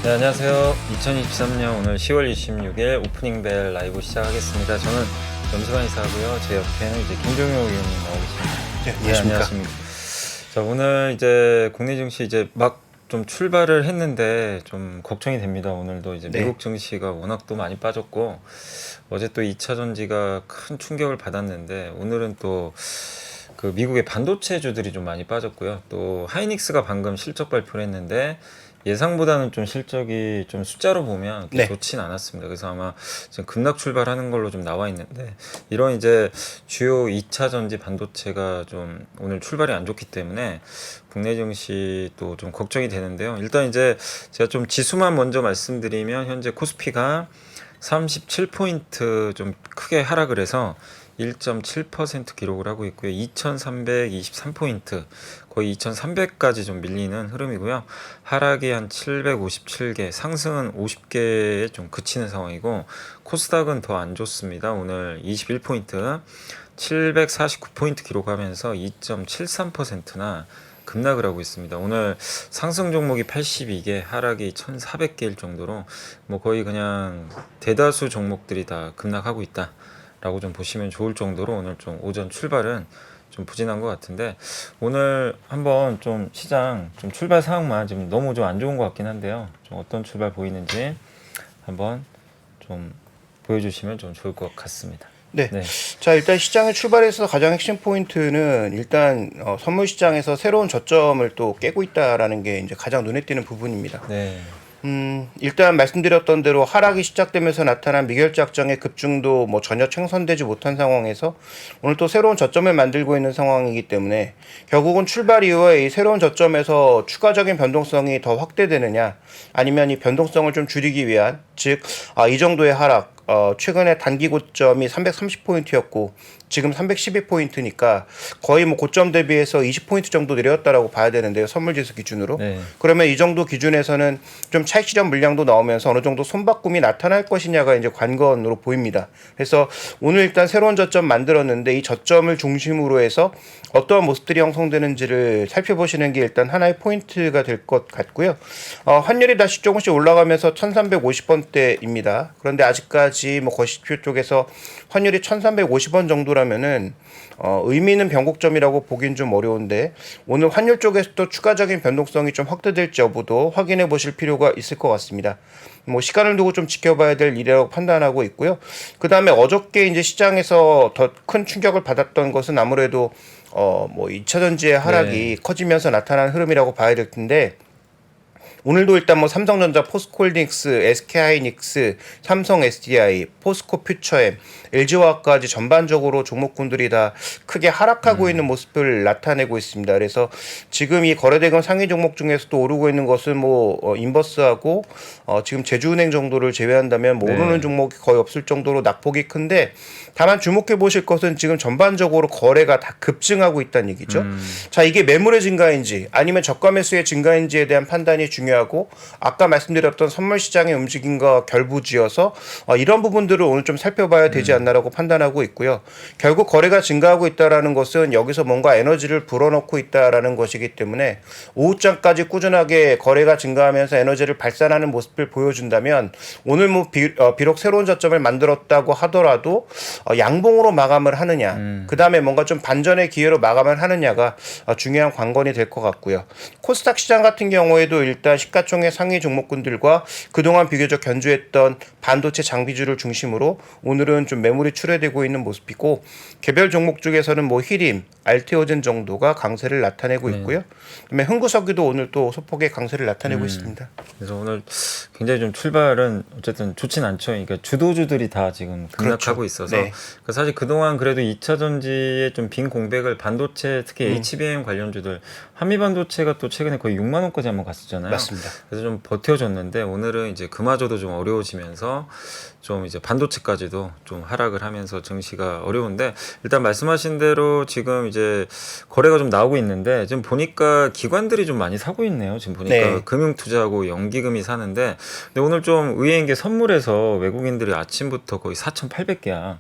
네, 안녕하세요. 2023년 오늘 10월 26일 오프닝 벨 라이브 시작하겠습니다. 저는 염수관 이사고요. 제 옆에는 이제 김종효 의원님 나오고 계십니다. 네, 안녕하십니까. 자, 오늘 이제 국내 증시 이제 막 좀 출발을 했는데 좀 걱정이 됩니다. 오늘도 이제 네. 미국 증시가 워낙 또 많이 빠졌고 어제 또 2차 전지가 큰 충격을 받았는데 오늘은 또 그 미국의 반도체주들이 좀 많이 빠졌고요. 또 하이닉스가 방금 실적 발표를 했는데 예상보다는 좀 실적이 좀 숫자로 보면 네. 좋진 않았습니다. 그래서 아마 지금 급락 출발하는 걸로 좀 나와 있는데 이런 이제 주요 2차 전지 반도체가 좀 오늘 출발이 안 좋기 때문에 국내 증시도 좀 걱정이 되는데요. 일단 이제 제가 좀 지수만 먼저 말씀드리면 현재 코스피가 37포인트 좀 크게 하락을 해서 1.7% 기록을 하고 있고요. 2323포인트 거의 2300까지 좀 밀리는 흐름이고요. 하락이 한 757개, 상승은 50개에 좀 그치는 상황이고 코스닥은 더 안 좋습니다. 오늘 21포인트 749포인트 기록하면서 2.73%나 급락을 하고 있습니다. 오늘 상승 종목이 82개, 하락이 1,400개일 정도로 뭐 거의 그냥 대다수 종목들이 다 급락하고 있다. 라고 좀 보시면 좋을 정도로 오늘 좀 오전 출발은 좀 부진한 것 같은데 오늘 한번 좀 시장 좀 출발 상황만 지금 너무 좀 안 좋은 것 같긴 한데요. 좀 어떤 출발 보이는지 한번 좀 보여주시면 좀 좋을 것 같습니다. 네. 자, 일단 시장의 출발에서 가장 핵심 포인트는 일단 선물 시장에서 새로운 저점을 또 깨고 있다라는 게 이제 가장 눈에 띄는 부분입니다. 네. 일단 말씀드렸던 대로 하락이 시작되면서 나타난 미결제 악정의 급증도 뭐 전혀 청산되지 못한 상황에서 오늘 또 새로운 저점을 만들고 있는 상황이기 때문에 결국은 출발 이후에 이 새로운 저점에서 추가적인 변동성이 더 확대되느냐 아니면 이 변동성을 좀 줄이기 위한 즉 이 정도의 하락 최근에 단기 고점이 330포인트였고 지금 312포인트니까 거의 뭐 고점 대비해서 20포인트 정도 내렸다라고 봐야 되는데요. 선물지수 기준으로. 네. 그러면 이 정도 기준에서는 좀 차익 실현 물량도 나오면서 어느 정도 손바꿈이 나타날 것이냐가 이제 관건으로 보입니다. 그래서 오늘 일단 새로운 저점 만들었는데 이 저점을 중심으로 해서 어떠한 모습들이 형성되는지를 살펴보시는 게 일단 하나의 포인트가 될 것 같고요. 환율이 다시 조금씩 올라가면서 1350원대입니다. 그런데 아직까지 뭐 거시표 쪽에서 환율이 1350원 정도라면은 의미 있는 변곡점이라고 보긴 좀 어려운데 오늘 환율 쪽에서도 추가적인 변동성이 좀 확대될지 여부도 확인해 보실 필요가 있을 것 같습니다. 뭐 시간을 두고 좀 지켜봐야 될 일이라고 판단하고 있고요. 그 다음에 어저께 이제 시장에서 더 큰 충격을 받았던 것은 아무래도 뭐 2차 전지의 하락이 커지면서 나타난 흐름이라고 봐야 될 텐데 오늘도 일단 뭐 삼성전자, 포스코홀딩스, SK하이닉스, 삼성 SDI, 포스코 퓨처엠, LG화학까지 전반적으로 종목군들이 다 크게 하락하고 있는 모습을 나타내고 있습니다. 그래서 지금 이 거래대금 상위 종목 중에서도 오르고 있는 것은 뭐 인버스하고 지금 제주은행 정도를 제외한다면 뭐 오르는 종목이 거의 없을 정도로 낙폭이 큰데 다만 주목해 보실 것은 지금 전반적으로 거래가 다 급증하고 있다는 얘기죠. 자, 이게 매물의 증가인지 아니면 저가 매수의 증가인지에 대한 판단이 중요하고 아까 말씀드렸던 선물 시장의 움직임과 결부지어서 이런 부분들을 오늘 좀 살펴봐야 되지 않나라고 판단하고 있고요. 결국 거래가 증가하고 있다라는 것은 여기서 뭔가 에너지를 불어넣고 있다라는 것이기 때문에 오후장까지 꾸준하게 거래가 증가하면서 에너지를 발산하는 모습을 보여준다면 오늘 뭐 비록 새로운 저점을 만들었다고 하더라도 양봉으로 마감을 하느냐 그 다음에 뭔가 좀 반전의 기회로 마감을 하느냐가 중요한 관건이 될 것 같고요. 코스닥 시장 같은 경우에도 일단 시가총액 상위 종목군들과 그동안 비교적 견주했던 반도체 장비주를 중심으로 오늘은 좀 매물이 출회되고 있는 모습이고 개별 종목 중에서는 뭐 히림, 알테오젠 정도가 강세를 나타내고 있고요. 그다음에 흥구석유도 오늘 또 소폭의 강세를 나타내고 있습니다. 그래서 오늘 굉장히 좀 출발은 어쨌든 좋진 않죠. 그러니까 주도주들이 다 지금 급락하고 있어서 그러니까 사실 그동안 그래도 2차 전지의 좀 빈 공백을 반도체 특히 HBM 관련주들 한미반도체가 또 최근에 거의 6만 원까지 한번 갔었잖아요. 맞습니다. 그래서 좀 버텨줬는데 오늘은 이제 그마저도 좀 어려워지면서 좀 이제 반도체까지도 좀 하락을 하면서 증시가 어려운데 일단 말씀하신 대로 지금 이제 거래가 좀 나오고 있는데 지금 보니까 기관들이 좀 많이 사고 있네요. 지금 보니까 금융투자하고 연기금이 사는데 근데 오늘 좀 의외인 게 선물에서 외국인들이 아침부터 거의 4,800개야.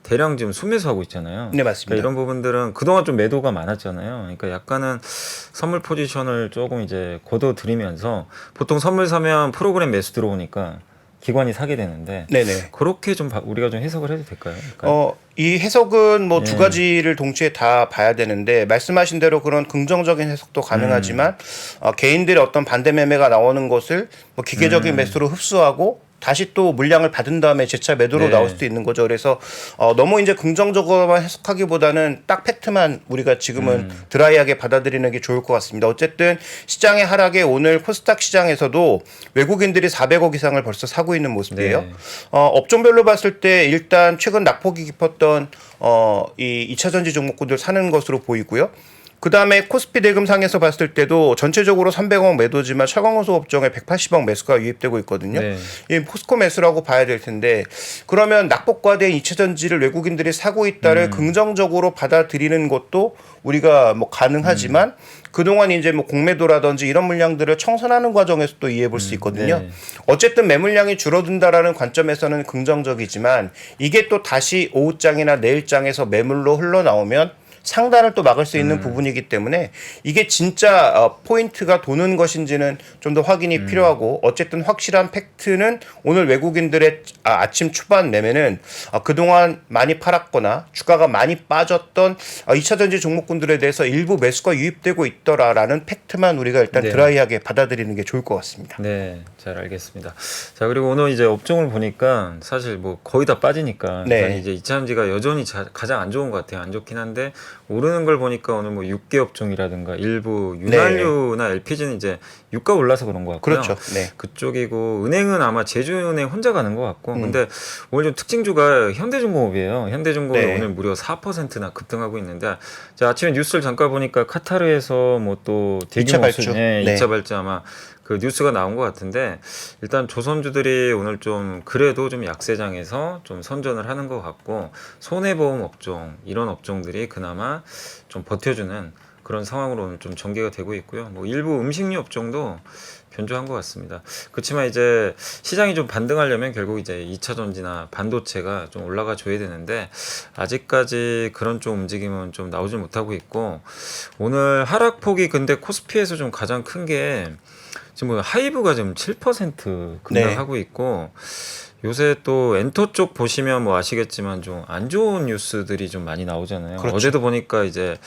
대량 지금 순매수하고 있잖아요. 네, 맞습니다. 그러니까 이런 부분들은 그동안 좀 매도가 많았잖아요. 그러니까 약간은 선물 포지션을 조금 이제 걷어들이면서 보통 선물 사면 프로그램 매수 들어오니까 기관이 사게 되는데 네네. 그렇게 좀 우리가 좀 해석을 해도 될까요? 약간? 이 해석은 뭐 두 예. 가지를 동시에 다 봐야 되는데 말씀하신 대로 그런 긍정적인 해석도 가능하지만 개인들의 어떤 반대 매매가 나오는 것을 뭐 기계적인 매수로 흡수하고 다시 또 물량을 받은 다음에 재차 매도로 네. 나올 수도 있는 거죠. 그래서 너무 이제 긍정적으로만 해석하기보다는 딱 팩트만 우리가 지금은 드라이하게 받아들이는 게 좋을 것 같습니다. 어쨌든 시장의 하락에 오늘 코스닥 시장에서도 외국인들이 400억 이상을 벌써 사고 있는 모습이에요. 네. 업종별로 봤을 때 일단 최근 낙폭이 깊었던 이 2차 전지 종목군들 사는 것으로 보이고요. 그 다음에 코스피 대금상에서 봤을 때도 전체적으로 300억 매도지만 철강호소 업종에 180억 매수가 유입되고 있거든요. 네. 이 포스코 매수라고 봐야 될 텐데 그러면 낙폭과된 2차 전지를 외국인들이 사고 있다를 긍정적으로 받아들이는 것도 우리가 뭐 가능하지만 그동안 이제 뭐 공매도라든지 이런 물량들을 청산하는 과정에서 또 이해해 볼 수 있거든요. 네. 어쨌든 매물량이 줄어든다라는 관점에서는 긍정적이지만 이게 또 다시 오후장이나 내일장에서 매물로 흘러나오면 상단을 또 막을 수 있는 부분이기 때문에 이게 진짜 포인트가 도는 것인지는 좀 더 확인이 필요하고 어쨌든 확실한 팩트는 오늘 외국인들의 아침 초반 매매는 그동안 많이 팔았거나 주가가 많이 빠졌던 2차 전지 종목군들에 대해서 일부 매수가 유입되고 있더라라는 팩트만 우리가 일단 네. 드라이하게 받아들이는 게 좋을 것 같습니다. 네, 잘 알겠습니다. 자, 그리고 오늘 이제 업종을 보니까 사실 뭐 거의 다 빠지니까 네. 일단 이제 이차전지가 여전히 가장 안 좋은 것 같아요. 안 좋긴 한데 오르는 걸 보니까 오늘 뭐 6개 업종이라든가 일부 윤활유나 LPG는 이제 유가 올라서 그런 것 같고요. 그렇죠. 네. 그쪽이고 은행은 아마 제주은행 혼자 가는 것 같고 근데 오늘 좀 특징주가 현대중공업이에요. 현대중공업이 네. 오늘 무려 4%나 급등하고 있는데 자, 아침에 뉴스를 잠깐 보니까 카타르에서 뭐 또 대규모 2차 발주. 네, 네. 2차 발주 아마 그 뉴스가 나온 것 같은데 일단 조선주들이 오늘 좀 그래도 좀 약세장에서 좀 선전을 하는 것 같고 손해보험 업종 이런 업종들이 그나마 좀 버텨주는 그런 상황으로 오늘 좀 전개가 되고 있고요. 뭐 일부 음식료 업종도 견조한 것 같습니다. 그렇지만 이제 시장이 좀 반등하려면 결국 이제 2차 전지나 반도체가 좀 올라가 줘야 되는데 아직까지 그런 좀 움직임은 좀 나오지 못하고 있고 오늘 하락폭이 근데 코스피에서 좀 가장 큰 게 지금 뭐 하이브가 지금 7% 급락하고 있고 요새 또 엔터 쪽 보시면 뭐 아시겠지만 좀 안 좋은 뉴스들이 좀 많이 나오잖아요. 그렇죠. 어제도 보니까 이제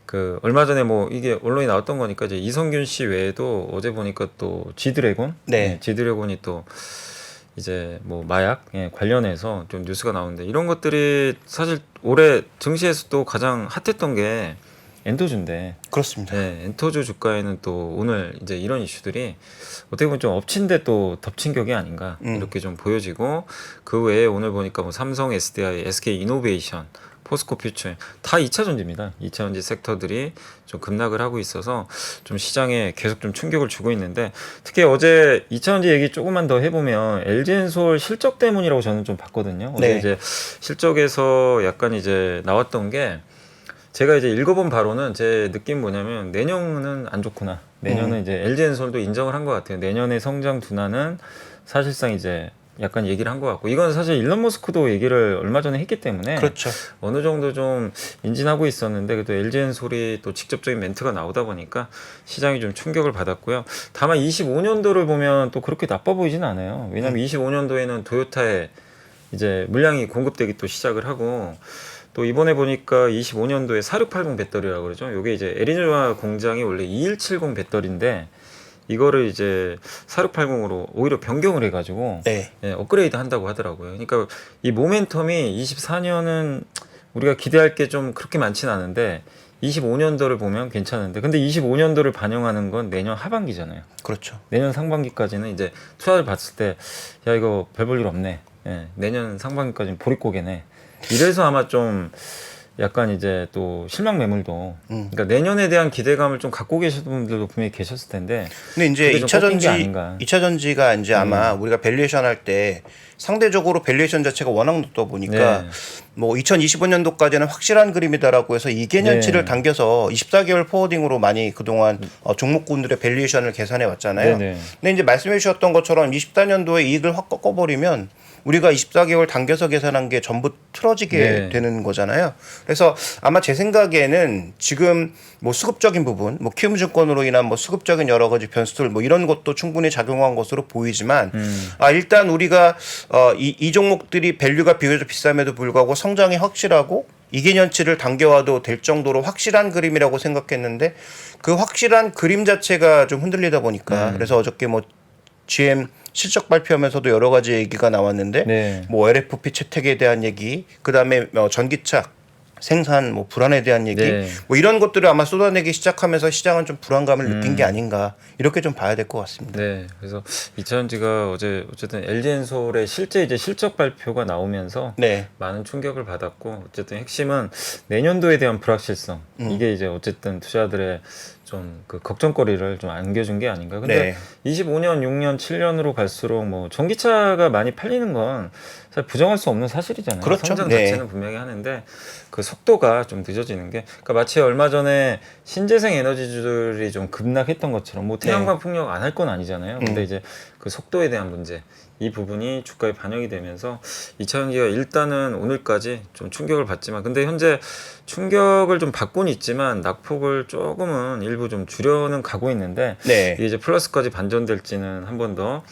그 얼마 전에 뭐 이게 언론이 나왔던 거니까 이제 이성균 씨 외에도 어제 보니까 또 G드래곤, 네. G드래곤이 또 이제 뭐 마약 관련해서 좀 뉴스가 나오는데 이런 것들이 사실 올해 증시에서 또 가장 핫했던 게 엔터주인데, 그렇습니다. 네, 엔터주 주가에는 또 오늘 이제 이런 이슈들이 어떻게 보면 좀 엎친 데 또 덮친 격이 아닌가 이렇게 좀 보여지고 그 외에 오늘 보니까 뭐 삼성, SDI, SK 이노베이션 포스코 퓨처 다 2차 전지입니다. 2차 전지 섹터들이 좀 급락을 하고 있어서 좀 시장에 계속 좀 충격을 주고 있는데 특히 어제 2차 전지 얘기 조금만 더 해보면 LG엔솔 실적 때문이라고 저는 좀 봤거든요. 어제 네. 이제 실적에서 약간 이제 나왔던 게 제가 이제 읽어본 바로는 제 느낌 뭐냐면 내년은 안 좋구나. 내년은 이제 LG엔솔도 인정을 한 것 같아요. 내년의 성장 둔화는 사실상 이제 약간 얘기를 한 것 같고 이건 사실 일론 머스크도 얘기를 얼마 전에 했기 때문에 그렇죠. 어느 정도 좀 인진하고 있었는데 그래도 LG엔솔이 또 직접적인 멘트가 나오다 보니까 시장이 좀 충격을 받았고요. 다만 25년도를 보면 또 그렇게 나빠 보이진 않아요. 왜냐하면 25년도에는 토요타에 이제 물량이 공급되기 또 시작을 하고 또 이번에 보니까 25년도에 4680 배터리라고 그러죠. 이게 이제 애리조나 공장이 원래 2170 배터리인데 이거를 이제 4680으로 오히려 변경을 해가지고 네. 예, 업그레이드 한다고 하더라고요. 그러니까 이 모멘텀이 24년은 우리가 기대할 게 좀 그렇게 많진 않은데 25년도를 보면 괜찮은데 근데 25년도를 반영하는 건 내년 하반기잖아요. 그렇죠. 내년 상반기까지는 이제 투자를 봤을 때 야 이거 별 볼 일 없네. 예, 내년 상반기까지는 보릿고개네. 이래서 아마 좀 약간 이제 또 실망 매물도 그러니까 내년에 대한 기대감을 좀 갖고 계시는 분들도 분명히 계셨을 텐데 근데 이제 그게 좀 2차 꺾인 게 전지, 아닌가. 2차 전지가 이제 아마 우리가 밸류에이션 할 때 상대적으로 밸류에이션 자체가 워낙 높다 보니까 네. 뭐 2025년도까지는 확실한 그림이다라고 해서 2개년치를 네. 당겨서 24개월 포워딩으로 많이 그동안 종목군들의 밸류에이션을 계산해 왔잖아요. 네네. 근데 이제 말씀해 주셨던 것처럼 24년도에 이익을 확 꺾어버리면 우리가 24개월 당겨서 계산한 게 전부 틀어지게 네. 되는 거잖아요. 그래서 아마 제 생각에는 지금 뭐 수급적인 부분, 뭐 키움증권으로 인한 뭐 수급적인 여러 가지 변수들 뭐 이런 것도 충분히 작용한 것으로 보이지만 일단 우리가 이 종목들이 밸류가 비교적 비쌈에도 불구하고 성장이 확실하고 2개년치를 당겨와도 될 정도로 확실한 그림이라고 생각했는데 그 확실한 그림 자체가 좀 흔들리다 보니까 그래서 어저께 뭐 GM 실적 발표하면서도 여러 가지 얘기가 나왔는데 네. 뭐 LFP 채택에 대한 얘기, 그다음에 전기차 생산 뭐 불안에 대한 얘기 네. 뭐 이런 것들을 아마 쏟아내기 시작하면서 시장은 좀 불안감을 느낀 게 아닌가 이렇게 좀 봐야 될 것 같습니다. 네, 그래서 이차전지가 어제 어쨌든 LG엔솔의 실제 이제 실적 발표가 나오면서 네. 많은 충격을 받았고 어쨌든 핵심은 내년도에 대한 불확실성 이게 이제 어쨌든 투자들의 좀 그 걱정거리를 좀 안겨준 게 아닌가. 근데 네. 25년, 6년, 7년으로 갈수록 뭐 전기차가 많이 팔리는 건 사실 부정할 수 없는 사실이잖아요. 그렇죠. 성장 네. 자체는 분명히 하는데 그 속도가 좀 늦어지는 게, 그러니까 마치 얼마 전에 신재생 에너지주들이 좀 급락했던 것처럼 뭐 태양광 풍력 안 할 건 아니잖아요. 근데 이제 그 속도에 대한 문제, 이 부분이 주가에 반영이 되면서 이차전지가 일단은 오늘까지 좀 충격을 받지만, 근데 현재 충격을 좀 받고는 있지만 낙폭을 조금은 일부 좀 줄여는 가고 있는데 네. 이게 이제 플러스까지 반전될지는 한 번 더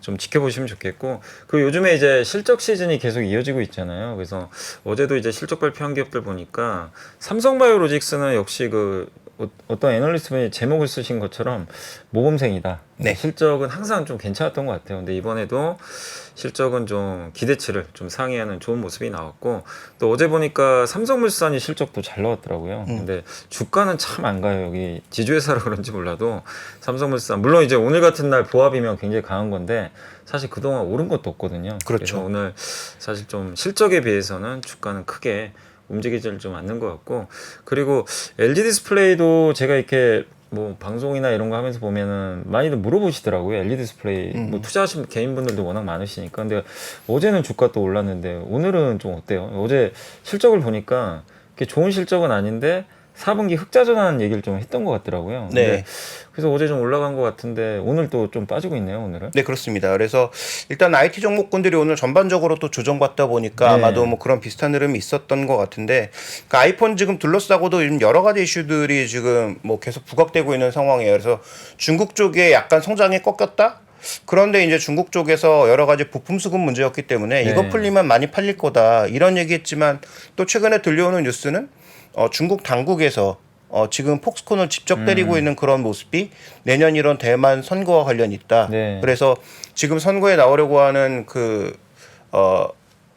좀 지켜보시면 좋겠고, 그 요즘에 이제 실적 시즌이 계속 이어지고 있잖아요. 그래서 어제도 이제 실적 발표한 기업들 보니까 삼성바이오로직스는 역시 그 어떤 애널리스트 분이 제목을 쓰신 것처럼 모범생이다. 네. 실적은 항상 좀 괜찮았던 것 같아요. 근데 이번에도 실적은 좀 기대치를 좀 상회하는 좋은 모습이 나왔고, 또 어제 보니까 삼성물산이 실적도 잘 나왔더라고요. 근데 주가는 참 안 가요. 여기 지주회사라 그런지 몰라도 삼성물산, 물론 이제 오늘 같은 날 보합이면 굉장히 강한 건데 사실 그동안 오른 것도 없거든요. 그렇죠. 그래서 오늘 사실 좀 실적에 비해서는 주가는 크게 움직이질 좀 않는 것 같고, 그리고 LG 디스플레이도 제가 이렇게 뭐 방송이나 이런 거 하면서 보면은 많이들 물어보시더라고요. LED 디스플레이 뭐 투자하신 개인분들도 워낙 많으시니까. 근데 어제는 주가 또 올랐는데 오늘은 좀 어때요? 어제 실적을 보니까 그게 좋은 실적은 아닌데 4분기 흑자 전환 얘기를 좀 했던 것 같더라고요. 네. 근데 그래서 어제 좀 올라간 것 같은데 오늘 또 좀 빠지고 있네요. 오늘은. 네, 그렇습니다. 그래서 일단 IT 종목군들이 오늘 전반적으로 또 조정받다 보니까 네. 아마도 뭐 그런 비슷한 흐름이 있었던 것 같은데, 그러니까 아이폰 지금 둘러싸고도 지금 여러 가지 이슈들이 지금 뭐 계속 부각되고 있는 상황이에요. 그래서 중국 쪽에 약간 성장이 꺾였다? 그런데 이제 중국 쪽에서 여러 가지 부품 수급 문제였기 때문에 네. 이거 풀리면 많이 팔릴 거다 이런 얘기했지만, 또 최근에 들려오는 뉴스는 중국 당국에서 지금 폭스콘을 직접 때리고 있는 그런 모습이 내년 이런 대만 선거와 관련이 있다. 네. 그래서 지금 선거에 나오려고 하는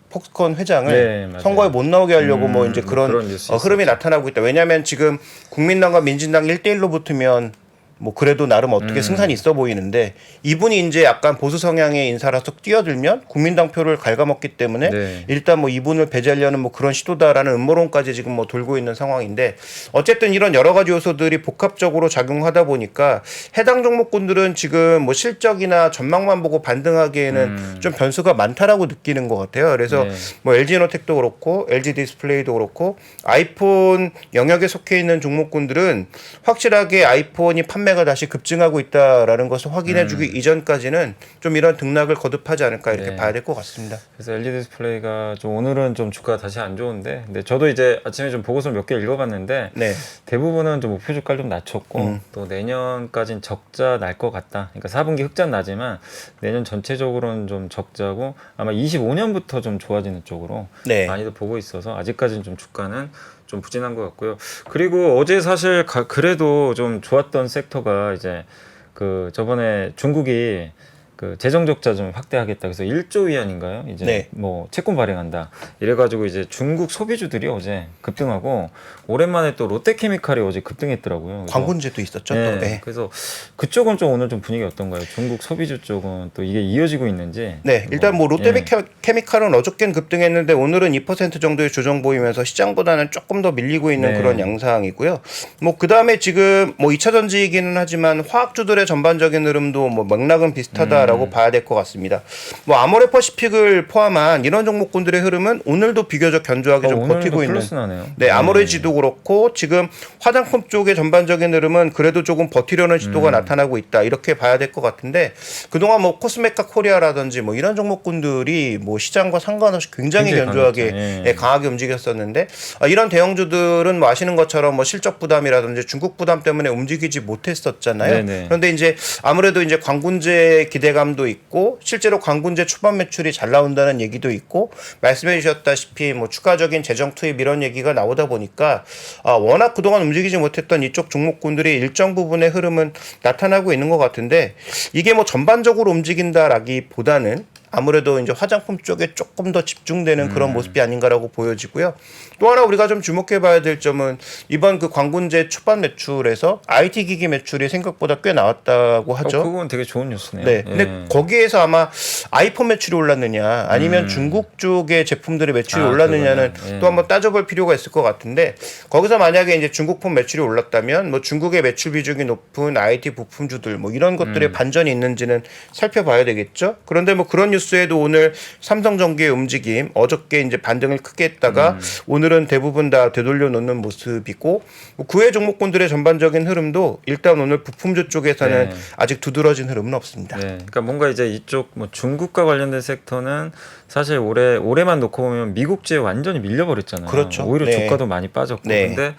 폭스콘 회장을 네, 맞아요. 선거에 못 나오게 하려고 뭐 이제 뭐 그런 그런 뉴스 흐름이 있었죠. 나타나고 있다. 왜냐하면 지금 국민당과 민진당 1대1로 붙으면 뭐 그래도 나름 어떻게 승산이 있어 보이는데, 이분이 이제 약간 보수 성향의 인사라서 뛰어들면 국민당 표를 갉아먹기 때문에 네. 일단 뭐 이분을 배제하려는 뭐 그런 시도다라는 음모론까지 지금 뭐 돌고 있는 상황인데, 어쨌든 이런 여러 가지 요소들이 복합적으로 작용하다 보니까 해당 종목군들은 지금 뭐 실적이나 전망만 보고 반등하기에는 좀 변수가 많다라고 느끼는 것 같아요. 그래서 네. 뭐 LG노텍도 그렇고 LG 디스플레이도 그렇고 아이폰 영역에 속해 있는 종목군들은 확실하게 아이폰이 판매가 다시 급증하고 있다라는 것을 확인해주기 이전까지는 좀 이런 등락을 거듭하지 않을까 이렇게 네. 봐야 될 것 같습니다. 그래서 LED 디스플레이가 좀 오늘은 좀 주가가 다시 안 좋은데, 근데 저도 이제 아침에 좀 보고서를 몇 개 읽어봤는데 네. 대부분은 좀 목표 주가를 좀 낮췄고 또 내년까지는 적자 날 것 같다. 그러니까 4분기 흑자는 나지만 내년 전체적으로는 좀 적자고 아마 25년부터 좀 좋아지는 쪽으로 네. 많이들 보고 있어서 아직까지는 좀 주가는 좀 부진한 것 같고요. 그리고 어제 사실 그래도 좀 좋았던 섹터가 이제 그 저번에 중국이 그 재정 적자 좀 확대하겠다. 그래서 1조 위안인가요? 이제 네. 뭐 채권 발행한다. 이래가지고 이제 중국 소비주들이 어제 급등하고 오랜만에 또 롯데케미칼이 어제 급등했더라고요. 그래서 광고제도 있었죠. 네, 또. 네. 그래서 그쪽은 좀 오늘 좀 분위기 어떤가요? 중국 소비주 쪽은 또 이게 이어지고 있는지. 네, 일단 뭐 롯데케미칼은 어저께는 급등했는데 오늘은 2% 정도의 조정 보이면서 시장보다는 조금 더 밀리고 있는 네. 그런 양상이고요. 뭐 그다음에 지금 뭐 2차 전지이기는 하지만 화학주들의 전반적인 흐름도 뭐 맥락은 비슷하다라고 있다라고 봐야 될 것 같습니다. 뭐 아모레퍼시픽을 포함한 이런 종목군들의 흐름은 오늘도 비교적 견조하게 좀 버티고 있는. 플러스나네요. 네, 아모레지도 그렇고 지금 화장품 쪽의 전반적인 흐름은 그래도 조금 버티려는 시도가 나타나고 있다. 이렇게 봐야 될 것 같은데 그동안 뭐 코스메카 코리아라든지 뭐 이런 종목군들이 뭐 시장과 상관없이 굉장히 견조하게 예, 강하게 움직였었는데 이런 대형주들은 뭐 아시는 것처럼 뭐 실적 부담이라든지 중국 부담 때문에 움직이지 못했었잖아요. 네네. 그런데 이제 아무래도 이제 광군제 기대감도 있고 실제로 광군제 초반 매출이 잘 나온다는 얘기도 있고 말씀해 주셨다시피 뭐 추가적인 재정 투입 이런 얘기가 나오다 보니까 워낙 그동안 움직이지 못했던 이쪽 종목군들이 일정 부분의 흐름은 나타나고 있는 것 같은데 이게 뭐 전반적으로 움직인다라기보다는 아무래도 이제 화장품 쪽에 조금 더 집중되는 그런 모습이 아닌가라고 보여지고요. 또 하나 우리가 좀 주목해봐야 될 점은 이번 그 광군제 초반 매출에서 IT 기기 매출이 생각보다 꽤 나왔다고 하죠. 그건 되게 좋은 뉴스네요. 네. 근데 거기에서 아마 아이폰 매출이 올랐느냐 아니면 중국 쪽의 제품들의 매출이 올랐느냐는 또 한번 따져볼 필요가 있을 것 같은데 거기서 만약에 이제 중국폰 매출이 올랐다면 뭐 중국의 매출 비중이 높은 IT 부품주들 뭐 이런 것들의 반전이 있는지는 살펴봐야 되겠죠. 그런데 뭐 그런 뉴스에도 오늘 삼성전기의 움직임 어저께 이제 반등을 크게 했다가 오늘은 대부분 다 되돌려 놓는 모습이고 뭐 구해 종목군들의 전반적인 흐름도 일단 오늘 부품주 쪽에서는 아직 두드러진 흐름은 없습니다. 네, 그러니까 뭔가 이제 이쪽 뭐 중국과 관련된 섹터는 사실 올해만 놓고 보면 미국주에 완전히 밀려버렸잖아요. 그렇죠. 오히려 네. 주가도 많이 빠졌고. 네. 근데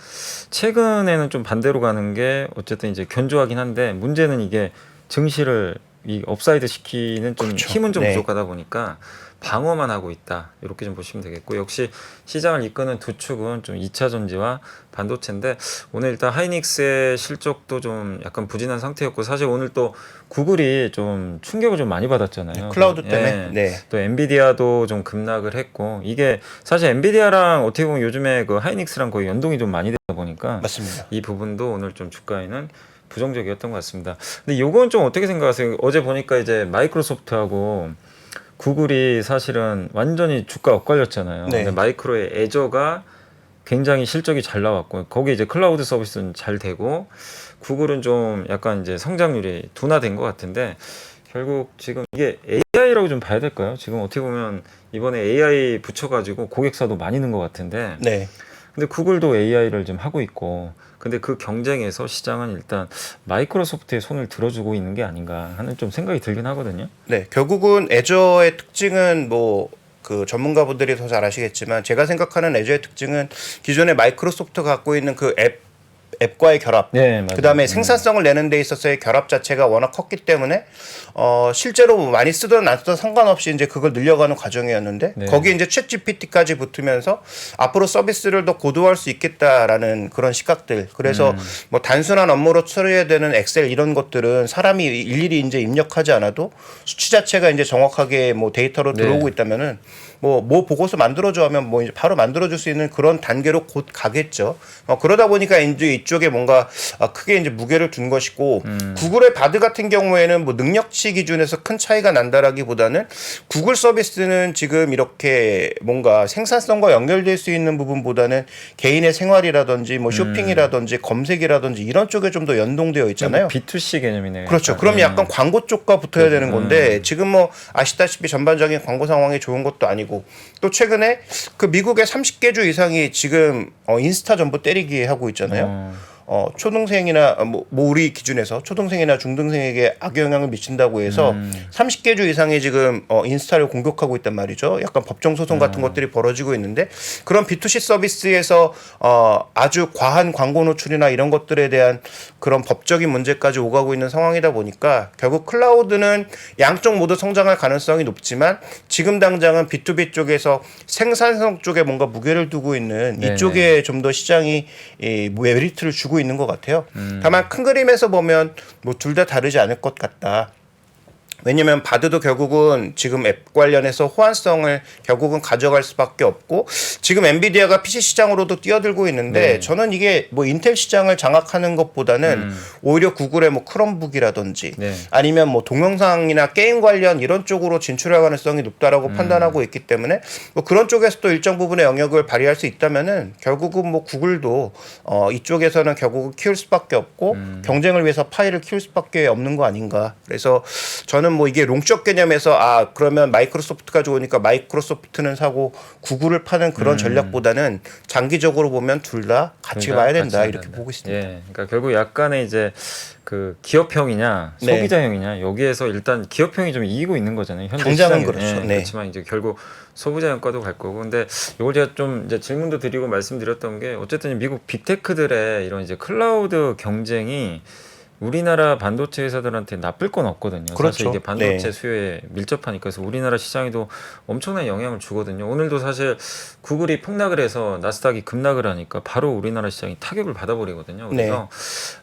최근에는 좀 반대로 가는 게 어쨌든 이제 견조하긴 한데 문제는 이게 증시를 이 업사이드 시키는 좀 그렇죠. 힘은 좀 네. 부족하다 보니까 방어만 하고 있다. 이렇게 좀 보시면 되겠고 역시 시장을 이끄는 두 축은 좀 2차 전지와 반도체인데 오늘 일단 하이닉스의 실적도 좀 약간 부진한 상태였고 사실 오늘 또 구글이 좀 충격을 좀 많이 받았잖아요. 클라우드 때문에. 네. 또 엔비디아도 좀 급락을 했고 이게 사실 엔비디아랑 어떻게 보면 요즘에 그 하이닉스랑 거의 연동이 좀 많이 되다 보니까 맞습니다. 이 부분도 오늘 좀 주가에는 부정적이었던 것 같습니다. 근데 요건 좀 어떻게 생각하세요? 어제 보니까 이제 마이크로소프트하고 구글이 사실은 완전히 주가 엇갈렸잖아요. 네. 근데 마이크로의 애저가 굉장히 실적이 잘 나왔고 거기 이제 클라우드 서비스는 잘 되고 구글은 좀 약간 이제 성장률이 둔화된 것 같은데 결국 지금 이게 AI라고 좀 봐야 될까요? 지금 어떻게 보면 이번에 AI 붙여가지고 고객사도 많이 는 것 같은데 네. 근데 구글도 AI를 좀 하고 있고 근데 그 경쟁에서 시장은 일단 마이크로소프트의 손을 들어주고 있는 게 아닌가 하는 좀 생각이 들긴 하거든요. 네. 결국은 애저의 특징은 뭐 그 전문가분들이 더 잘 아시겠지만 제가 생각하는 애저의 특징은 기존의 마이크로소프트가 갖고 있는 그 앱과의 결합, 네, 맞아요. 그다음에 생산성을 내는 데 있어서의 결합 자체가 워낙 컸기 때문에 실제로 많이 쓰든 안 쓰든 상관없이 이제 그걸 늘려가는 과정이었는데 네. 거기에 이제 챗 GPT까지 붙으면서 앞으로 서비스를 더 고도화할 수 있겠다라는 그런 시각들. 그래서 뭐 단순한 업무로 처리해야 되는 엑셀 이런 것들은 사람이 일일이 이제 입력하지 않아도 수치 자체가 이제 정확하게 뭐 데이터로 들어오고 있다면은 뭐 보고서 만들어줘 하면 뭐 이제 바로 만들어줄 수 있는 그런 단계로 곧 가겠죠. 그러다 보니까 이제 이쪽에 뭔가 크게 이제 무게를 둔 것이고 구글의 바드 같은 경우에는 뭐 능력치 기준에서 큰 차이가 난다라기보다는 구글 서비스는 지금 이렇게 뭔가 생산성과 연결될 수 있는 부분보다는 개인의 생활이라든지 뭐 쇼핑이라든지 검색이라든지 이런 쪽에 좀 더 연동되어 있잖아요. B2C 개념이네요. 그렇죠. 그럼 약간 광고 쪽과 붙어야 되는 건데 지금 뭐 아시다시피 전반적인 광고 상황이 좋은 것도 아니고 또 최근에 그 미국의 30개 주 이상이 지금 인스타 전부 때리기 하고 있잖아요. 초등생이나 뭐 우리 기준에서 초등생이나 중등생에게 악영향을 미친다고 해서 30개 주 이상이 지금 인스타를 공격하고 있단 말이죠. 약간 법정 소송 같은 것들이 벌어지고 있는데 그런 B2C 서비스에서 아주 과한 광고 노출이나 이런 것들에 대한 그런 법적인 문제까지 오가고 있는 상황이다 보니까 결국 클라우드는 양쪽 모두 성장할 가능성이 높지만 지금 당장은 B2B 쪽에서 생산성 쪽에 뭔가 무게를 두고 있는 네네. 이쪽에 좀 더 시장이 메리트를 주고 있는 것 같아요. 다만 큰 그림에서 보면 뭐 둘 다 다르지 않을 것 같다. 왜냐면 바드도 결국은 지금 앱 관련해서 호환성을 결국은 가져갈 수밖에 없고 지금 엔비디아가 PC 시장으로도 뛰어들고 있는데 저는 이게 뭐 인텔 시장을 장악하는 것보다는 오히려 구글의 뭐 크롬북이라든지 아니면 뭐 동영상이나 게임 관련 이런 쪽으로 진출할 가능성이 높다라고 판단하고 있기 때문에 뭐 그런 쪽에서 또 일정 부분의 영역을 발휘할 수 있다면은 결국은 뭐 구글도 이쪽에서는 결국은 키울 수밖에 없고 경쟁을 위해서 파이를 키울 수밖에 없는 거 아닌가. 그래서 저는 저는 뭐 이게 롱숏 개념에서 그러면 마이크로소프트가 좋으니까 마이크로소프트는 사고 구글을 파는 그런 전략보다는 장기적으로 보면 둘 다 같이 그러니까 봐야 된다 같이 이렇게 된다. 보고 있습니다. 예, 그러니까 결국 약간의 이제 그 기업형이냐 네. 소비자형이냐 여기에서 일단 기업형이 좀 이기고 있는 거잖아요. 현재 당장은 시장에. 그렇죠. 예, 네. 그렇지만 이제 결국 소비자형과도 갈 거고. 근데 이걸 제가 좀 이제 질문도 드리고 말씀드렸던 게 어쨌든 미국 빅테크들의 이런 이제 클라우드 경쟁이 우리나라 반도체 회사들한테 나쁠 건 없거든요. 그렇죠. 사실 이게 반도체 네. 수요에 밀접하니까. 그래서 우리나라 시장에도 엄청난 영향을 주거든요. 오늘도 사실 구글이 폭락을 해서 나스닥이 급락을 하니까 바로 우리나라 시장이 타격을 받아버리거든요. 그래서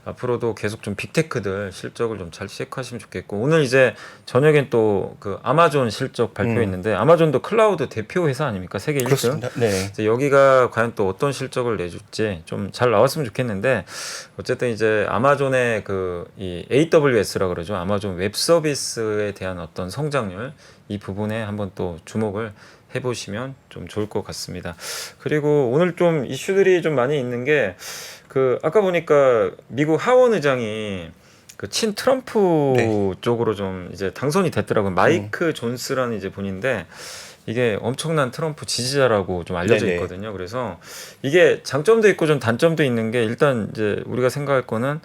앞으로도 계속 좀 빅테크들 실적을 좀 잘 체크하시면 좋겠고, 오늘 이제 저녁엔 또 그 아마존 실적 발표했는데 아마존도 클라우드 대표 회사 아닙니까? 세계 1등. 그렇습니다. 네. 이제 여기가 과연 또 어떤 실적을 내줄지 좀 잘 나왔으면 좋겠는데, 어쨌든 이제 아마존의 이 AWS라 그러죠. 아마존 웹 서비스에 대한 어떤 성장률, 이 부분에 한번 또 주목을 해보시면 좀 좋을 것 같습니다. 그리고 오늘 좀 이슈들이 좀 많이 있는 게 아까 보니까 미국 하원 의장이 친 트럼프 쪽으로 좀 이제 당선이 됐더라고요. 마이크 존스라는 이제 분인데 이게 엄청난 트럼프 지지자라고 좀 알려져 네네. 있거든요. 그래서 이게 장점도 있고 좀 단점도 있는 게, 일단 이제 우리가 생각할 거는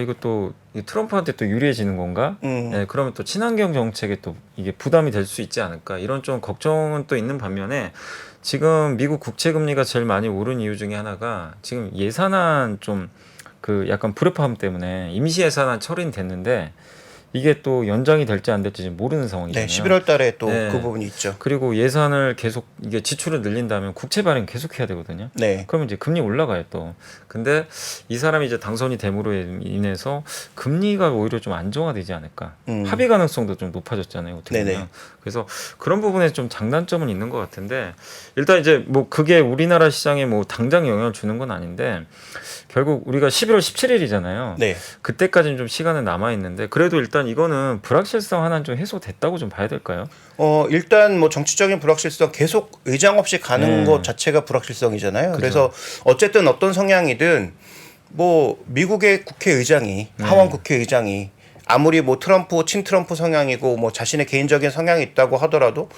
이거 또 트럼프한테 또 유리해지는 건가? 예, 그러면 또 친환경 정책에 또 이게 부담이 될 수 있지 않을까? 이런 좀 걱정은 또 있는 반면에, 지금 미국 국채 금리가 제일 많이 오른 이유 중에 하나가 지금 예산안 좀 약간 불협화음 때문에 임시 예산안 처리는 됐는데 이게 또 연장이 될지 안 될지 지금 모르는 상황이잖아요. 네, 11월 달에 또 네. 그 부분이 있죠. 그리고 예산을 계속 이게 지출을 늘린다면 국채 발행 계속 해야 되거든요. 네. 그러면 이제 금리 올라가요 또. 근데 이 사람이 이제 당선이 됨으로 인해서 금리가 오히려 좀 안정화되지 않을까. 합의 가능성도 좀 높아졌잖아요. 어떻게 보면. 네네. 그래서 그런 부분에 좀 장단점은 있는 것 같은데, 일단 이제 뭐 그게 우리나라 시장에 뭐 당장 영향을 주는 건 아닌데, 결국 우리가 11월 17일이잖아요. 네. 그때까지는 좀 시간은 남아 있는데, 그래도 일단 이거는 불확실성 하나는 좀 해소됐다고 좀 봐야 될까요? 일단 뭐 정치적인 불확실성 계속 의장 없이 가는 것 자체가 불확실성이잖아요. 그죠. 그래서 어쨌든 어떤 성향이든 뭐 미국의 국회의장이 하원 국회의장이 아무리 뭐 친트럼프 성향이고 뭐 자신의 개인적인 성향이 있다고 하더라도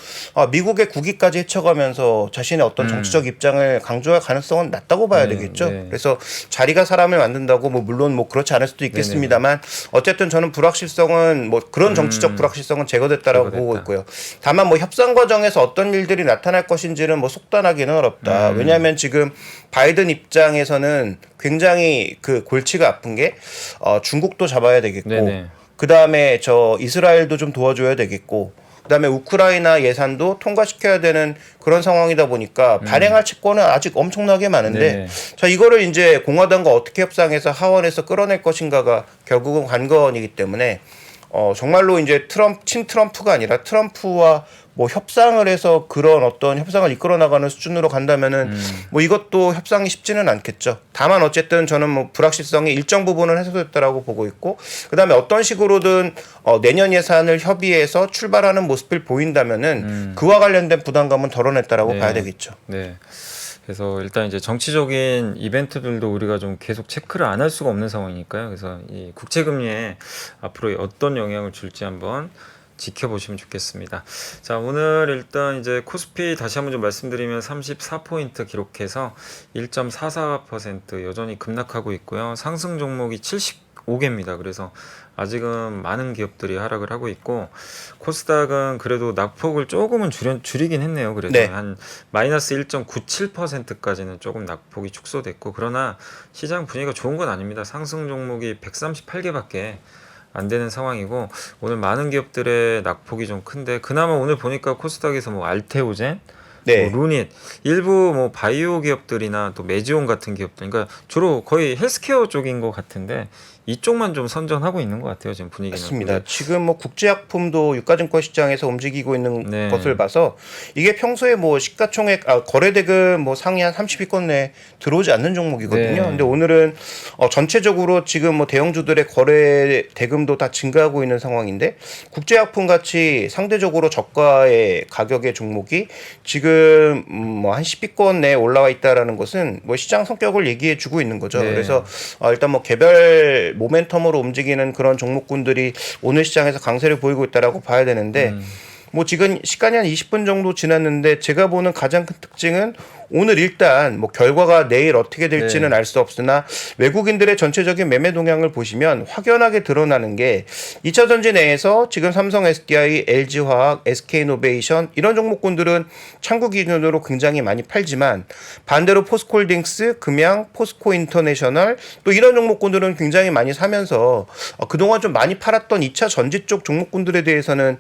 미국의 국위까지 헤쳐가면서 자신의 어떤 정치적 입장을 강조할 가능성은 낮다고 봐야 되겠죠. 네. 그래서 자리가 사람을 만든다고 뭐 물론 뭐 그렇지 않을 수도 있겠습니다만 어쨌든 저는 불확실성은 뭐 그런 정치적 불확실성은 제거됐다라고 보고 있고요. 다만 뭐 협상 과정에서 어떤 일들이 나타날 것인지는 뭐 속단하기는 어렵다. 왜냐하면 지금 바이든 입장에서는 굉장히 골치가 아픈 게 중국도 잡아야 되겠고 네네. 그다음에 이스라엘도 좀 도와줘야 되겠고 그다음에 우크라이나 예산도 통과시켜야 되는 그런 상황이다 보니까 발행할 채권은 아직 엄청나게 많은데 네네. 자 이거를 이제 공화당과 어떻게 협상해서 하원에서 끌어낼 것인가가 결국은 관건이기 때문에 정말로 이제 친트럼프가 아니라 트럼프와 뭐 협상을 해서 그런 어떤 협상을 이끌어 나가는 수준으로 간다면은 뭐 이것도 협상이 쉽지는 않겠죠. 다만 어쨌든 저는 뭐 불확실성이 일정 부분은 해소됐다라고 보고 있고 그다음에 어떤 식으로든 내년 예산을 협의해서 출발하는 모습을 보인다면은 그와 관련된 부담감은 덜어냈다라고 네. 봐야 되겠죠. 네. 그래서 일단 이제 정치적인 이벤트들도 우리가 좀 계속 체크를 안 할 수가 없는 상황이니까요. 그래서 이 국채 금리에 앞으로 어떤 영향을 줄지 한번 지켜보시면 좋겠습니다. 자, 오늘 일단 이제 코스피 다시 한번 좀 말씀드리면 34포인트 기록해서 1.44% 여전히 급락하고 있고요. 상승 종목이 75개입니다. 그래서 아직은 많은 기업들이 하락을 하고 있고, 코스닥은 그래도 낙폭을 조금은 줄이긴 했네요. 그래서 네. 한 마이너스 1.97%까지는 조금 낙폭이 축소됐고, 그러나 시장 분위기가 좋은 건 아닙니다. 상승 종목이 138개밖에 안 되는 상황이고, 오늘 많은 기업들의 낙폭이 좀 큰데, 그나마 오늘 보니까 코스닥에서 뭐 알테오젠, 네. 뭐 루닛, 일부 뭐 바이오 기업들이나 또 메지온 같은 기업들, 그러니까 주로 거의 헬스케어 쪽인 것 같은데 이쪽만 좀 선전하고 있는 것 같아요. 지금 분위기는. 맞습니다. 지금 뭐 국제약품도 유가증권 시장에서 움직이고 있는 네. 것을 봐서 이게 평소에 뭐 시가총액 거래대금 뭐 상위 한 30위권 내에 들어오지 않는 종목이거든요. 네. 근데 오늘은 전체적으로 지금 뭐 대형주들의 거래 대금도 다 증가하고 있는 상황인데 국제약품 같이 상대적으로 저가의 가격의 종목이 지금 뭐 한 10위권 내에 올라와 있다라는 것은 뭐 시장 성격을 얘기해 주고 있는 거죠. 네. 그래서 일단 뭐 개별 모멘텀으로 움직이는 그런 종목군들이 오늘 시장에서 강세를 보이고 있다라고 봐야 되는데 뭐 지금 시간이 한 20분 정도 지났는데 제가 보는 가장 큰 특징은 오늘 일단 뭐 결과가 내일 어떻게 될지는 네. 알 수 없으나 외국인들의 전체적인 매매 동향을 보시면 확연하게 드러나는 게 2차전지 내에서 지금 삼성 SDI, LG화학, SK이노베이션 이런 종목군들은 창구 기준으로 굉장히 많이 팔지만 반대로 포스코홀딩스, 금양, 포스코인터내셔널 또 이런 종목군들은 굉장히 많이 사면서 그동안 좀 많이 팔았던 2차 전지 쪽 종목군들에 대해서는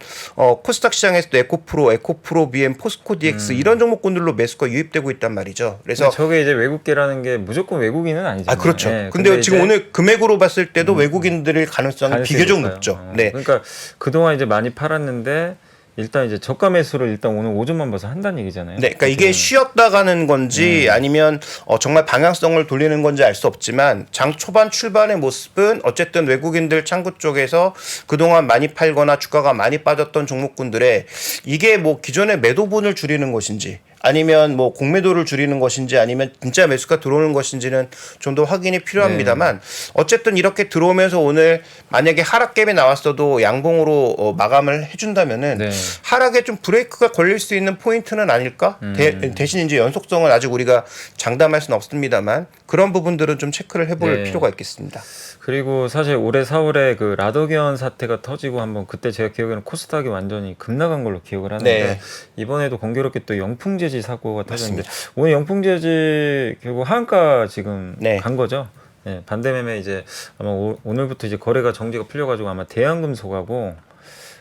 코스닥 시장에서도 에코프로, 에코프로, BM, 포스코 DX 이런 종목군들로 매수가 유입되고 있단 말이죠. 그래서 저게 이제 외국계라는 게 무조건 외국인은 아니잖아요. 아 그렇죠. 네, 근데 지금 이제 오늘 금액으로 봤을 때도 외국인들일 가능성이 가능성이 비교적 높아요. 높죠. 네. 그러니까 그동안 이제 많이 팔았는데 일단 이제 저가 매수를 일단 오늘 오전만 봐서 한다는 얘기잖아요. 네, 그러니까 이게 쉬었다 가는 건지 아니면 정말 방향성을 돌리는 건지 알 수 없지만 장 초반 출발의 모습은 어쨌든 외국인들 창구 쪽에서 그동안 많이 팔거나 주가가 많이 빠졌던 종목군들의 이게 뭐 기존의 매도분을 줄이는 것인지 아니면 뭐 공매도를 줄이는 것인지 아니면 진짜 매수가 들어오는 것인지는 좀 더 확인이 필요합니다만 어쨌든 이렇게 들어오면서 오늘 만약에 하락갭이 나왔어도 양봉으로 마감을 해준다면은 네. 하락에 좀 브레이크가 걸릴 수 있는 포인트는 아닐까? 대신 이제 연속성을 아직 우리가 장담할 수는 없습니다만 그런 부분들은 좀 체크를 해볼 네. 필요가 있겠습니다. 그리고 사실 올해 4월에 그 라더견 사태가 터지고 한번 그때 제가 기억에는 코스닥이 완전히 급락한 걸로 기억을 하는데 네. 이번에도 공교롭게 또 영풍재지 사고가 터졌는데 오늘 영풍재지 결국 하한가 지금 네. 간 거죠. 네, 반대매매 이제 아마 오늘부터 이제 거래가 정지가 풀려가지고 아마 대한금속하고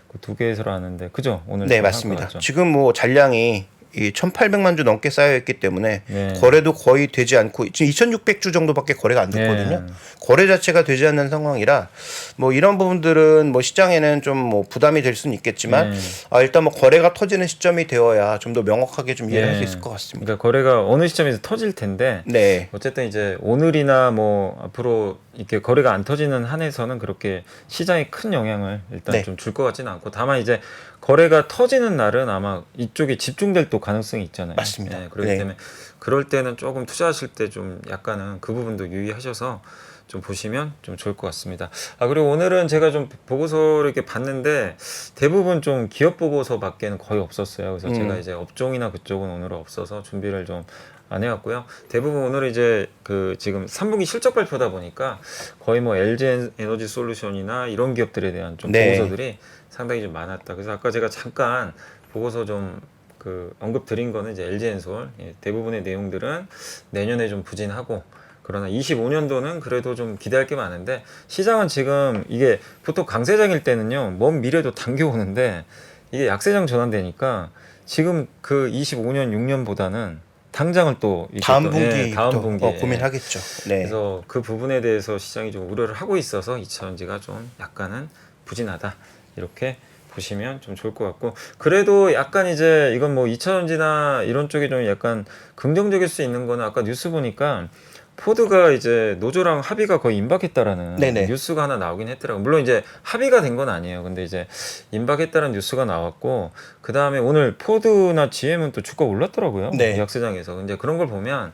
그 두 개에서 하는데 그죠? 오늘 네, 좀 맞습니다. 한가 같죠? 지금 뭐 잔량이 이 1,800만 주 넘게 쌓여 있기 때문에 네. 거래도 거의 되지 않고 지금 2,600주 정도밖에 거래가 안 됐거든요. 네. 거래 자체가 되지 않는 상황이라 뭐 이런 부분들은 뭐 시장에는 좀 뭐 부담이 될 수는 있겠지만 네. 일단 뭐 거래가 터지는 시점이 되어야 좀 더 명확하게 좀 이해할 수 네. 있을 것 같습니다. 그러니까 거래가 어느 시점에서 터질 텐데 네. 어쨌든 이제 오늘이나 뭐 앞으로 이렇게 거래가 안 터지는 한에서는 그렇게 시장에 큰 영향을 일단 네. 좀 줄 것 같지는 않고 다만 이제 거래가 터지는 날은 아마 이쪽에 집중될 또 가능성이 있잖아요. 맞습니다. 네, 그렇기 네. 때문에 그럴 때는 조금 투자하실 때 좀 약간은 그 부분도 유의하셔서 좀 보시면 좀 좋을 것 같습니다. 그리고 오늘은 제가 좀 보고서를 이렇게 봤는데 대부분 좀 기업 보고서밖에는 거의 없었어요. 그래서 제가 이제 업종이나 그쪽은 오늘은 없어서 준비를 좀 안 해왔고요. 대부분 오늘은 이제 그 지금 3분기 실적 발표다 보니까 거의 뭐 LG 에너지 솔루션이나 이런 기업들에 대한 좀 네. 보고서들이 상당히 좀 많았다. 그래서 아까 제가 잠깐 보고서 좀 그 언급 드린 거는 이제 LG엔솔 대부분의 내용들은 내년에 좀 부진하고 그러나 25년도는 그래도 좀 기대할 게 많은데 시장은 지금 이게 보통 강세장일 때는요 먼 미래도 당겨오는데 이게 약세장 전환되니까 지금 그 25년 6년보다는 당장을 또 이렇게 다음 또, 분기 다음 분기에 고민하겠죠. 네. 그래서 그 부분에 대해서 시장이 좀 우려를 하고 있어서 2차전지가 좀 약간은 부진하다 이렇게 보시면 좀 좋을 것 같고 그래도 약간 이제 이건 뭐 2차전지나 이런 쪽이 좀 약간 긍정적일 수 있는 거는 아까 뉴스 보니까 포드가 이제 노조랑 합의가 거의 임박했다라는 네네. 뉴스가 하나 나오긴 했더라고요. 물론 이제 합의가 된 건 아니에요. 근데 이제 임박했다는 뉴스가 나왔고 그 다음에 오늘 포드나 GM은 또 주가 올랐더라고요. 네. 약세장에서. 근데 그런 걸 보면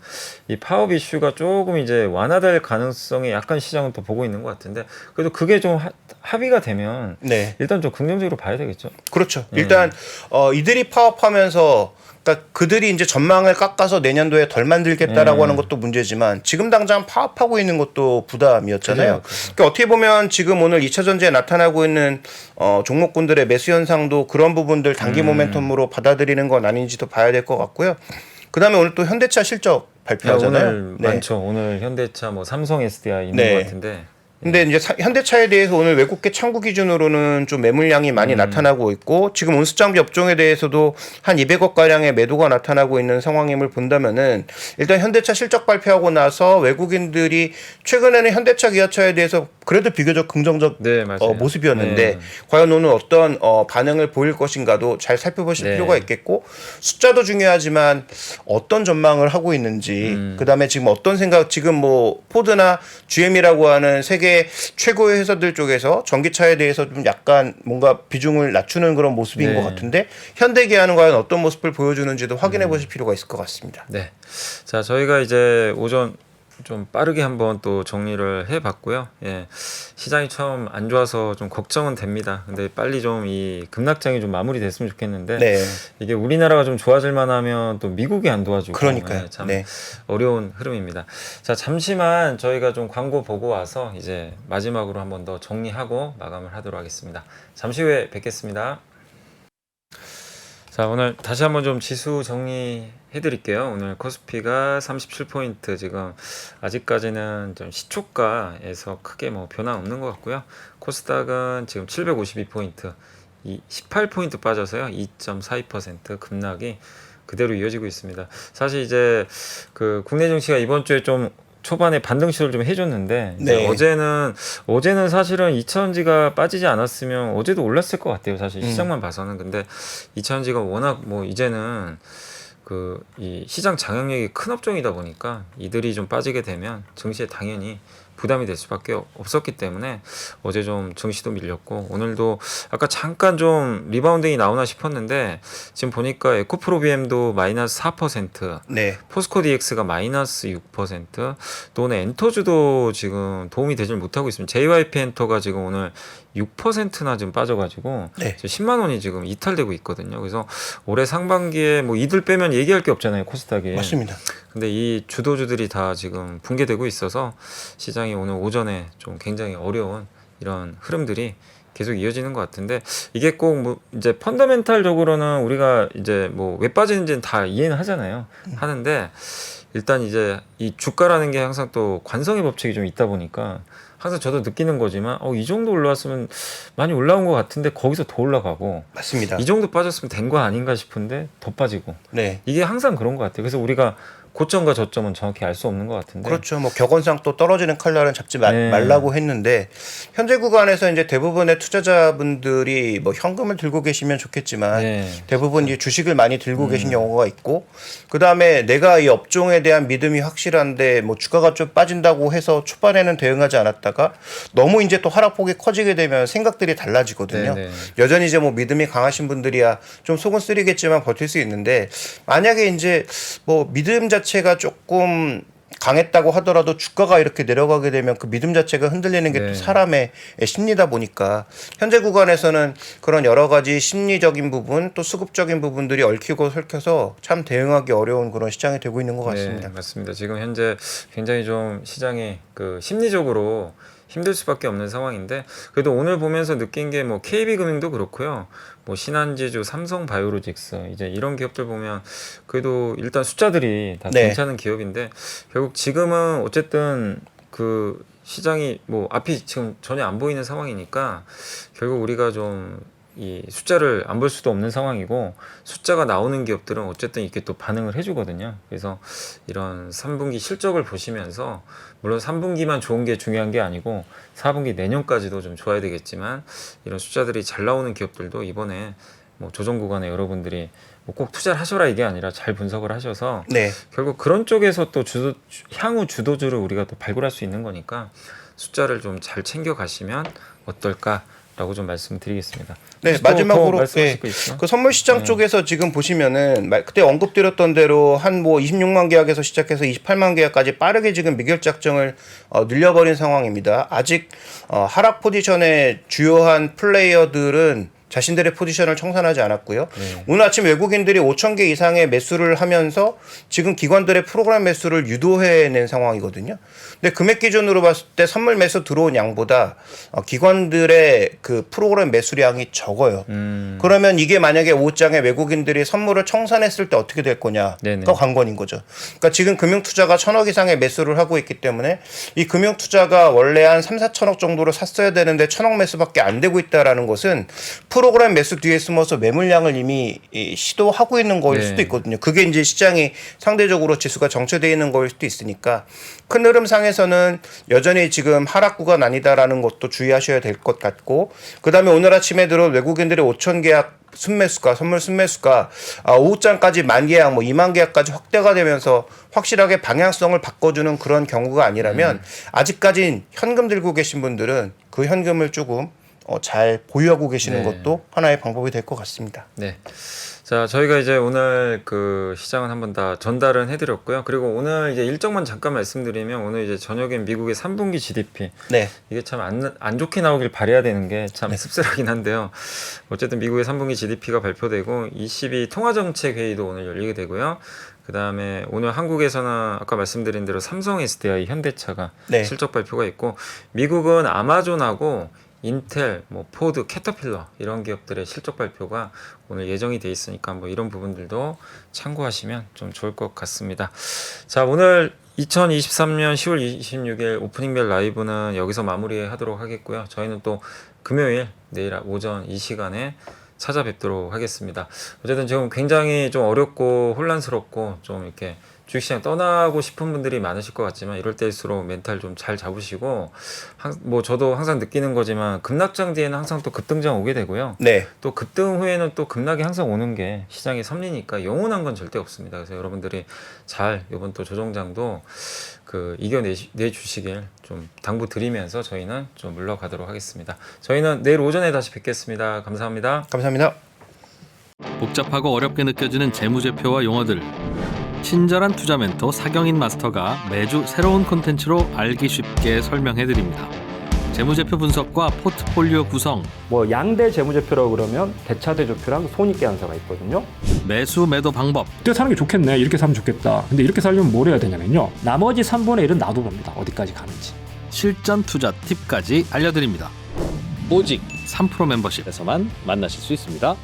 이 파업 이슈가 조금 이제 완화될 가능성이 약간 시장은 또 보고 있는 것 같은데 그래도 그게 좀 합의가 되면 네. 일단 좀 긍정적으로 봐야 되겠죠. 그렇죠. 일단 이들이 파업하면서 그러니까 그들이 이제 전망을 깎아서 내년도에 덜 만들겠다라고 하는 것도 문제지만 지금 당장 파업하고 있는 것도 부담이었잖아요. 그래요. 그러니까 어떻게 보면 지금 오늘 2차 전지에 나타나고 있는 종목군들의 매수 현상도 그런 부분들 단기 모멘텀으로 받아들이는 건 아닌지도 봐야 될 것 같고요. 그다음에 오늘 또 현대차 실적 발표하잖아요. 오늘 많죠. 오늘 현대차 뭐 삼성 SDI 있는 네. 것 같은데 근데 이제 현대차에 대해서 오늘 외국계 창구 기준으로는 좀 매물량이 많이 나타나고 있고 지금 온수장비 업종에 대해서도 한 200억 가량의 매도가 나타나고 있는 상황임을 본다면은 일단 현대차 실적 발표하고 나서 외국인들이 최근에는 현대차 기아차에 대해서 그래도 비교적 긍정적 네, 맞아요. 모습이었는데 네. 과연 오늘 어떤 반응을 보일 것인가도 잘 살펴보실 네. 필요가 있겠고 숫자도 중요하지만 어떤 전망을 하고 있는지 그다음에 지금 어떤 생각 지금 뭐 포드나 GM이라고 하는 세계 최고의 회사들 쪽에서 전기차에 대해서 좀 약간 뭔가 비중을 낮추는 그런 모습인 네. 것 같은데 현대기아는 과연 어떤 모습을 보여주는지도 확인해 보실 필요가 있을 것 같습니다. 네. 자, 저희가 이제 오전 좀 빠르게 한번 또 정리를 해봤고요. 예, 시장이 처음 안 좋아서 좀 걱정은 됩니다. 근데 빨리 좀 이 급락장이 좀 마무리됐으면 좋겠는데 네. 이게 우리나라가 좀 좋아질 만하면 또 미국이 안 도와주고 그러니까요. 예, 참 네. 어려운 흐름입니다. 자, 잠시만 저희가 좀 광고 보고 와서 이제 마지막으로 한번 더 정리하고 마감을 하도록 하겠습니다. 잠시 후에 뵙겠습니다. 자, 오늘 다시 한번 좀 지수 정리해 드릴게요. 오늘 코스피가 37포인트, 지금 아직까지는 좀 시초가에서 크게 뭐 변화 없는 것 같고요. 코스닥은 지금 752포인트, 18포인트 빠져서요. 2.42% 급락이 그대로 이어지고 있습니다. 사실 이제 그 국내 증시가 이번 주에 좀 초반에 반등 시도를 좀 해줬는데 이제 네. 어제는 사실은 2차전지가 빠지지 않았으면 어제도 올랐을 것 같아요. 사실 시장만 봐서는. 근데 2차전지가 워낙 뭐 이제는 그 이 시장 장악력이 큰 업종이다 보니까 이들이 좀 빠지게 되면 증시에 당연히 부담이 될 수밖에 없었기 때문에 어제 좀 증시도 밀렸고 오늘도 아까 잠깐 좀 리바운딩이 나오나 싶었는데 지금 보니까 에코프로비엠도 마이너스 4%, 네. 포스코 DX가 마이너스 6%, 또 오늘 엔터주도 지금 도움이 되질 못하고 있습니다. JYP 엔터가 지금 오늘 6%나 지금 빠져가지고 네. 10만 원이 지금 이탈되고 있거든요. 그래서 올해 상반기에 뭐 이들 빼면 얘기할 게 없잖아요, 코스닥에. 맞습니다. 근데 이 주도주들이 다 지금 붕괴되고 있어서 시장이 오늘 오전에 좀 굉장히 어려운 이런 흐름들이 계속 이어지는 것 같은데 이게 꼭 뭐 이제 펀더멘탈적으로는 우리가 이제 뭐 왜 빠지는지는 다 이해는 하잖아요. 하는데 일단 이제 이 주가라는 게 항상 또 관성의 법칙이 좀 있다 보니까 항상 저도 느끼는 거지만 이 정도 올라왔으면 많이 올라온 것 같은데 거기서 더 올라가고 맞습니다. 이 정도 빠졌으면 된 거 아닌가 싶은데 더 빠지고 네. 이게 항상 그런 것 같아요. 그래서 우리가 고점과 저점은 정확히 알 수 없는 것 같은데. 그렇죠. 뭐 격언상 또 떨어지는 칼날은 잡지 네. 말라고 했는데 현재 구간에서 이제 대부분의 투자자분들이 뭐 현금을 들고 계시면 좋겠지만 네. 대부분 이 주식을 많이 들고 계신 경우가 있고 그 다음에 내가 이 업종에 대한 믿음이 확실한데 뭐 주가가 좀 빠진다고 해서 초반에는 대응하지 않았다가 너무 이제 또 하락폭이 커지게 되면 생각들이 달라지거든요. 네, 네. 여전히 이제 뭐 믿음이 강하신 분들이야 좀 속은 쓰리겠지만 버틸 수 있는데 만약에 이제 뭐 믿음 자체가 조금 강했다고 하더라도 주가가 이렇게 내려가게 되면 그 믿음 자체가 흔들리는 게 또 네. 사람의 심리다 보니까 현재 구간에서는 그런 여러 가지 심리적인 부분 또 수급적인 부분들이 얽히고 설켜서 참 대응하기 어려운 그런 시장이 되고 있는 것 같습니다. 네, 맞습니다. 지금 현재 굉장히 좀 시장이 그 심리적으로 힘들 수밖에 없는 상황인데 그래도 오늘 보면서 느낀 게 뭐 KB금융도 그렇고요. 뭐 신한지주, 삼성바이오로직스 이제 이런 기업들 보면 그래도 일단 숫자들이 다 네. 괜찮은 기업인데 결국 지금은 어쨌든 그 시장이 뭐 앞이 지금 전혀 안 보이는 상황이니까 결국 우리가 좀 이 숫자를 안 볼 수도 없는 상황이고 숫자가 나오는 기업들은 어쨌든 이렇게 또 반응을 해주거든요. 그래서 이런 3분기 실적을 보시면서 물론 3분기만 좋은 게 중요한 게 아니고 4분기 내년까지도 좀 좋아야 되겠지만 이런 숫자들이 잘 나오는 기업들도 이번에 뭐 조정 구간에 여러분들이 뭐 꼭 투자를 하셔라 이게 아니라 잘 분석을 하셔서 네. 결국 그런 쪽에서 또 향후 주도주를 우리가 또 발굴할 수 있는 거니까 숫자를 좀 잘 챙겨 가시면 어떨까라고 좀 말씀드리겠습니다. 네, 혹시 또 마지막으로 말씀하실 거 있어요? 그 선물 시장 네. 쪽에서 지금 보시면은 그때 언급드렸던 대로 한 뭐 26만 계약에서 시작해서 28만 계약까지 빠르게 지금 미결작정을 늘려버린 상황입니다. 아직 하락 포지션의 주요한 플레이어들은 자신들의 포지션을 청산하지 않았고요. 네. 오늘 아침 외국인들이 5천 개 이상의 매수를 하면서 지금 기관들의 프로그램 매수를 유도해낸 상황이거든요. 근데 금액 기준으로 봤을 때 선물 매수 들어온 양보다 기관들의 그 프로그램 매수량이 적어요. 그러면 이게 만약에 5장의 외국인들이 선물을 청산했을 때 어떻게 될 거냐가 네네. 관건인 거죠. 그러니까 지금 금융투자가 1,000억 이상의 매수를 하고 있기 때문에 이 금융투자가 원래 한 3, 4천억 정도를 샀어야 되는데 1,000억 매수밖에 안 되고 있다라는 것은 프로그램 매수 뒤에 숨어서 매물량을 이미 시도하고 있는 거일 네. 수도 있거든요. 그게 이제 시장이 상대적으로 지수가 정체되어 있는 거일 수도 있으니까 큰 흐름상에서는 여전히 지금 하락 구간 아니다라는 것도 주의하셔야 될 것 같고 그다음에 오늘 아침에 들어온 외국인들의 5천 계약 순매수가 선물 순매수가 오후장까지 만 계약 뭐 2만 계약까지 확대가 되면서 확실하게 방향성을 바꿔주는 그런 경우가 아니라면 아직까진 현금 들고 계신 분들은 그 현금을 조금 잘 보유하고 계시는 네. 것도 하나의 방법이 될 것 같습니다. 네. 자, 저희가 이제 오늘 그 시장은 한번 다 전달은 해드렸고요. 그리고 오늘 이제 일정만 잠깐 말씀드리면 오늘 이제 저녁에 미국의 3분기 GDP 네. 이게 참 안 좋게 나오길 바라야 되는 게 참 씁쓸하긴 한데요. 어쨌든 미국의 3분기 GDP가 발표되고 ECB 통화정책 회의도 오늘 열리게 되고요. 그 다음에 오늘 한국에서는 아까 말씀드린 대로 삼성, SDI, 현대차가 네. 실적 발표가 있고 미국은 아마존하고 인텔, 뭐 포드, 캐터필러 이런 기업들의 실적 발표가 오늘 예정이 돼 있으니까 뭐 이런 부분들도 참고하시면 좀 좋을 것 같습니다. 자, 오늘 2023년 10월 26일 오프닝벨 라이브는 여기서 마무리하도록 하겠고요. 저희는 또 금요일 내일 오전 이 시간에 찾아뵙도록 하겠습니다. 어쨌든 지금 굉장히 좀 어렵고 혼란스럽고 좀 이렇게 주식시장 떠나고 싶은 분들이 많으실 것 같지만 이럴 때일수록 멘탈 좀 잘 잡으시고 뭐 저도 항상 느끼는 거지만 급락장 뒤에는 항상 또 급등장 오게 되고요. 네. 또 급등 후에는 또 급락이 항상 오는 게 시장의 섭리니까 영원한 건 절대 없습니다. 그래서 여러분들이 잘 이번 또 조정장도 그 이겨내주시길 좀 당부드리면서 저희는 좀 물러가도록 하겠습니다. 저희는 내일 오전에 다시 뵙겠습니다. 감사합니다. 감사합니다. 복잡하고 어렵게 느껴지는 재무제표와 용어들. 친절한 투자 멘토 사경인 마스터가 매주 새로운 콘텐츠로 알기 쉽게 설명해드립니다. 재무제표 분석과 포트폴리오 구성, 뭐 양대 재무제표라고 그러면 대차대조표랑 손익계산서가 있거든요. 매수 매도 방법, 이때 사는 게 좋겠네. 이렇게 사면 좋겠다. 근데 이렇게 살려면 뭘 해야 되냐면요. 나머지 3분의 1은 놔둬봅니다. 어디까지 가는지. 실전 투자 팁까지 알려드립니다. 오직 3프로 멤버십에서만 만나실 수 있습니다.